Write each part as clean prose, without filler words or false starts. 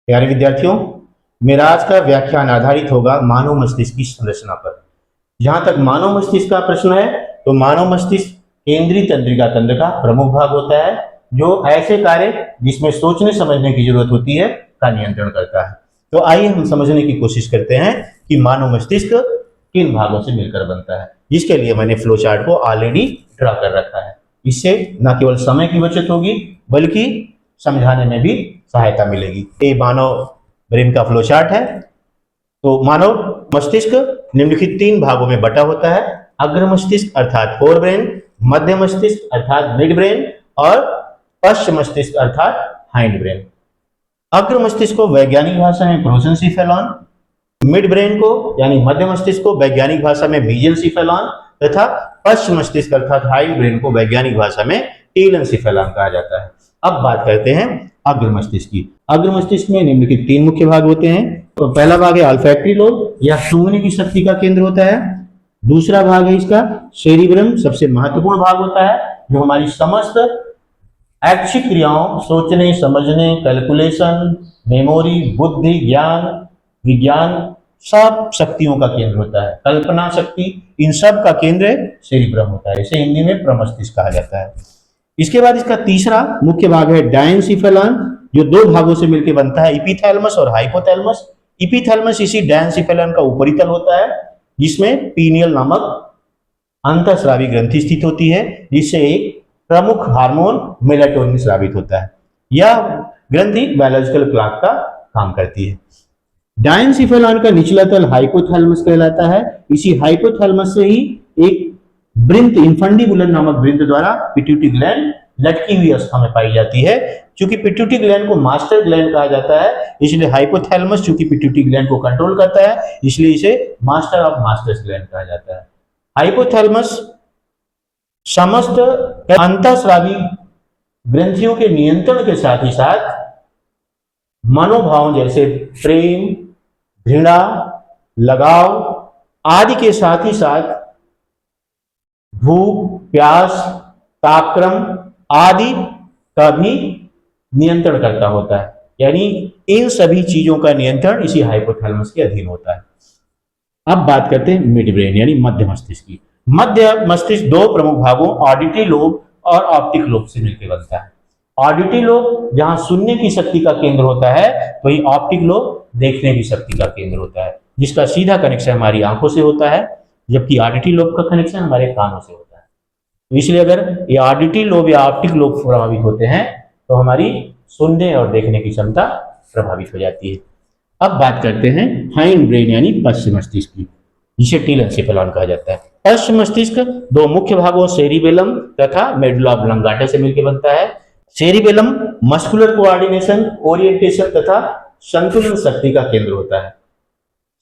प्यारे विद्यार्थियों, मेरा आज का व्याख्यान आधारित होगा मानव मस्तिष्क की संरचना पर। जहां तक मानव मस्तिष्क का प्रश्न है, तो मानव मस्तिष्क केंद्रीय तंत्रिका तंत्र का प्रमुख भाग होता है, जो ऐसे कार्य जिसमें सोचने समझने की जरूरत होती है का नियंत्रण करता है। तो आइए हम समझने की कोशिश करते हैं कि मानव मस्तिष्क किन भागों से मिलकर बनता है, जिसके लिए मैंने फ्लो चार्ट को ऑलरेडी ड्रा कर रखा है। इससे न केवल समय की बचत होगी, बल्कि समझाने में भी सहायता मिलेगी। ये मानव ब्रेन का फ्लो चार्ट है। तो मानव मस्तिष्क निम्नलिखित तीन भागों में बटा होता है: अग्र मस्तिष्क अर्थात फोर ब्रेन, मध्य मस्तिष्क अर्थात मिड ब्रेन और पश्च मस्तिष्क अर्थात हाइंड ब्रेन। अग्र मस्तिष्क को वैज्ञानिक भाषा में प्रोसेंसिफेलॉन, मिड ब्रेन को यानी मध्य मस्तिष्क को वैज्ञानिक भाषा में मेसेंसिफेलॉन तथा पश्च मस्तिष्क अर्थात हाइंड ब्रेन को वैज्ञानिक भाषा में टेलेंसिफेलॉन कहा जाता है। अब बात करते हैं अग्र मस्तिष्क की। अग्र मस्तिष्क में निम्नलिखित तीन मुख्य भाग होते हैं। तो पहला भाग है ऑल्फैक्टरी लोब या सूंघने की शक्ति का केंद्र होता है। दूसरा भाग है इसका सेरिब्रम, सबसे महत्वपूर्ण भाग होता है, जो हमारी समस्त ऐच्छिक क्रियाओं, सोचने समझने, कैलकुलेशन, मेमोरी, बुद्धि, ज्ञान, विज्ञान, सब शक्तियों का केंद्र होता है। कल्पना शक्ति, इन सब का केंद्र सेरिब्रम होता है। इसे हिंदी में प्रमस्तिष्क कहा जाता है। इसके बाद इसका तीसरा मुख्य भाग है डायंसिफेलॉन, जो दो भागों से मिलकर बनता है, इपिथैलेमस और हाइपोथैलेमस। इपिथैलेमस इसी डायंसिफेलॉन का ऊपरी तल होता है, जिसमें पीनियल नामक अंतःस्रावी ग्रंथि स्थित होती है, जिससे एक प्रमुख हार्मोन मेलाटोनिन स्रावित होता है। यह ग्रंथि बायोलॉजिकल क्लॉक का काम करती है। डायंसिफेलॉन का निचला तल हाइपोथैलेमस कहलाता है। इसी हाइपोथैलेमस से ही एक वृंत, इंफंडिबुलर नामक वृंत द्वारा पिट्यूटरी ग्लैंड लटकी हुई अवस्था में पाई जाती है। चूंकि पिट्यूटरी ग्लैंड को मास्टर ग्लैंड कहा जाता है, इसलिए हाइपोथैलेमस चूंकि पिट्यूटरी ग्लैंड को कंट्रोल करता है, इसलिए इसे मास्टर ऑफ मास्टर्स ग्लैंड कहा जाता है। हाइपोथैलेमस समस्त अंतःस्रावी ग्रंथियों के नियंत्रण के साथ ही साथ मनोभाव जैसे प्रेम, घृणा, लगाव आदि के साथ ही साथ भूख, प्यास, तापक्रम आदि का भी नियंत्रण करता होता है। यानी इन सभी चीजों का नियंत्रण इसी हाइपोथैलेमस के अधीन होता है। अब बात करते हैं मिड ब्रेन यानी मध्य मस्तिष्क की। मध्य मस्तिष्क दो प्रमुख भागों ऑडिटरी लोब और ऑप्टिक लोब से मिलकर बनता है। ऑडिटरी लोब जहां सुनने की शक्ति का केंद्र होता है, वही ऑप्टिक लोब देखने की शक्ति का केंद्र होता है, जिसका सीधा कनेक्शन हमारी आंखों से होता है, जबकि ऑडिटरी लोब का कनेक्शन हमारे कानों से होता है। तो इसलिए अगर ये ऑडिटरी लोब या ऑप्टिक लोब प्रभावित होते हैं, तो हमारी सुनने और देखने की क्षमता प्रभावित हो जाती है। अब बात करते हैं हाइंड ब्रेन यानी पश्च मस्तिष्क की, जिसे टेलेंसिफेलॉन कहा जाता है। पश्च मस्तिष्क दो मुख्य भागों सेरिबेलम तथा मेडुला ऑब्लंगाटा से मिलकर बनता है। सेरिबेलम मस्कुलर कोऑर्डिनेशन, ओरिएंटेशन तथा संतुलन शक्ति का केंद्र होता है।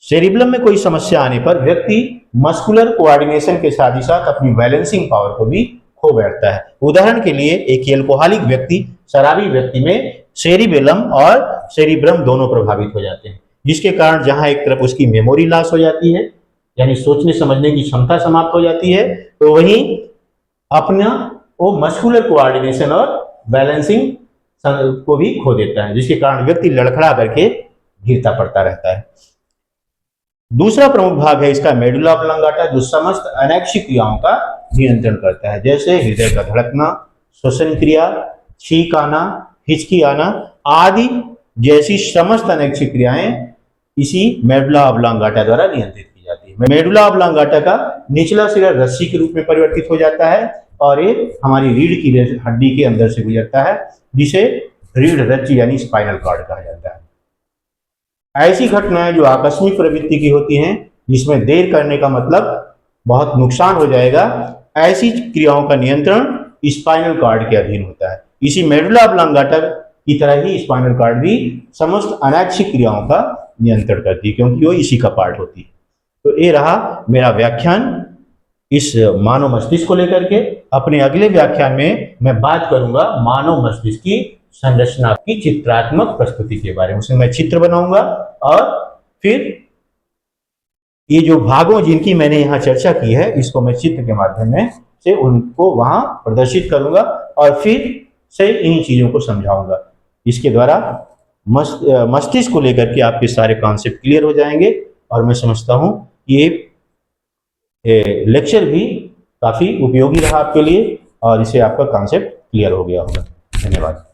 सेरिबेलम में कोई समस्या आने पर व्यक्ति मस्कुलर कोऑर्डिनेशन के साथ ही साथ अपनी बैलेंसिंग पावर को भी खो बैठता है। उदाहरण के लिए एक एल्कोहलिक व्यक्ति, शराबी व्यक्ति में सेरिबेलम और सेरिब्रम दोनों प्रभावित हो जाते हैं, जिसके कारण जहां एक तरफ उसकी मेमोरी लॉस हो जाती है, यानी सोचने समझने की क्षमता समाप्त हो जाती है, तो वहीं अपना वो मस्कुलर कोऑर्डिनेशन और बैलेंसिंग को भी खो देता है, जिसके कारण व्यक्ति लड़खड़ा करके गिरता पड़ता रहता है। दूसरा प्रमुख भाग है इसका मेडुला ऑब्लंगाटा, जो समस्त अनैच्छिक क्रियाओं का नियंत्रण करता है, जैसे हृदय का धड़कना, श्वसन क्रिया, छींक आना, हिचकी आना आदि जैसी समस्त अनैच्छिक क्रियाएं इसी मेडुला ऑब्लंगाटा द्वारा नियंत्रित की जाती है। मेडुला ऑब्लंगाटा का निचला सिरा रस्सी के रूप में परिवर्तित हो जाता है और ये हमारी रीढ़ की हड्डी के अंदर से गुजरता है, जिसे रीढ़ रज्जु यानी स्पाइनल कॉर्ड कहा जाता है। ऐसी घटनाएं जो आकस्मिक प्रवृत्ति की होती हैं, जिसमें देर करने का मतलब बहुत नुकसान हो जाएगा, ऐसी क्रियाओं का नियंत्रण स्पाइनल कॉर्ड के अधीन होता है। इसी मेडुला ऑब्लंगाटा की तरह ही स्पाइनल कॉर्ड भी समस्त अनैच्छिक क्रियाओं का नियंत्रण करती है, क्योंकि वो इसी का पार्ट होती है। तो ये रहा मेरा व्याख्यान इस मानव मस्तिष्क को लेकर के। अपने अगले व्याख्यान में मैं बात करूंगा मानव मस्तिष्क की संरचना की चित्रात्मक प्रस्तुति के बारे में। उसमें मैं चित्र बनाऊंगा और फिर ये जो भागों जिनकी मैंने यहाँ चर्चा की है, इसको मैं चित्र के माध्यम से उनको वहां प्रदर्शित करूंगा और फिर से इन चीजों को समझाऊंगा। इसके द्वारा मस्तिष्क को लेकर के आपके सारे कॉन्सेप्ट क्लियर हो जाएंगे। और मैं समझता हूँ ये लेक्चर भी काफ़ी उपयोगी रहा आपके लिए और इससे आपका कॉन्सेप्ट क्लियर हो गया होगा। धन्यवाद।